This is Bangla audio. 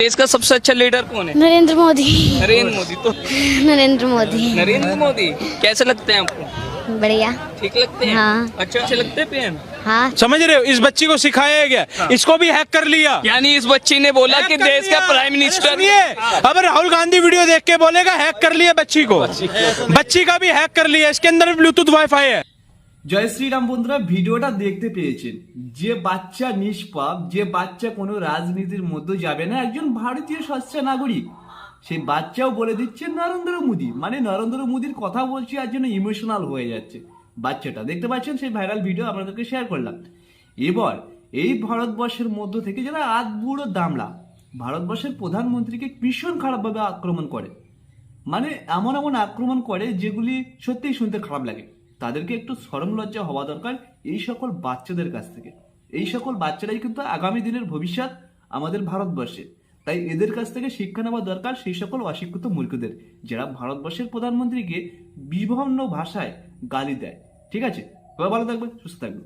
देश का सबसे अच्छा लीडर कौन है? नरेंद्र मोदी। नरेंद्र मोदी। तो नरेंद्र मोदी। नरेंद्र मोदी कैसे लगते हैं आपको? बढ़िया। ठीक लगते हैं? हाँ। अच्छे लगते हैं पीएम? हाँ। समझ रहे हो, इस बच्ची को सिखाया गया, इसको भी हैक कर लिया। यानी इस बच्ची ने बोला कि देश का प्राइम मिनिस्टर। सुनिए, अब राहुल गांधी वीडियो देख के बोलेगा हैक कर लिया बच्ची को, बच्ची का भी हैक कर लिया, इसके अंदर ब्लूटूथ वाईफाई है। জয় শ্রীরাম বন্ধুরা, ভিডিওটা দেখতে পেয়েছেন। যে বাচ্চা নিষ্পাপ, যে বাচ্চা কোনো রাজনীতির মধ্যে যাবে না, একজন ভারতীয় স্বচ্ছ নাগরিক, সেই বাচ্চাও বলে দিচ্ছে নরেন্দ্র মোদী, মানে নরেন্দ্র মোদীর কথা বলছি আর জন্য ইমোশনাল হয়ে যাচ্ছে বাচ্চাটা। দেখতে পাচ্ছেন সেই ভাইরাল ভিডিও আপনাদেরকে শেয়ার করলাম। এবার এই ভারতবর্ষের মধ্য থেকে যারা আধবুড়ো দামড়া ভারতবর্ষের প্রধানমন্ত্রীকে ভীষণ খারাপভাবে আক্রমণ করে, মানে এমন এমন আক্রমণ করে যেগুলি সত্যিই শুনতে খারাপ লাগে। তাদেরকে একটু শরম লজ্জা হওয়া দরকার এই সকল বাচ্চাদের কাছ থেকে। এই সকল বাচ্চারাই কিন্তু আগামী দিনের ভবিষ্যৎ আমাদের ভারতবর্ষে, তাই এদের কাছ থেকে শিক্ষা নেওয়া দরকার সেই সকল অশিক্ষিত মূর্খদের, যারা ভারতবর্ষের প্রধানমন্ত্রীকে বিভিন্ন ভাষায় গালি দেয়। ঠিক আছে, সবাই ভালো থাকবে, সুস্থ থাকবে।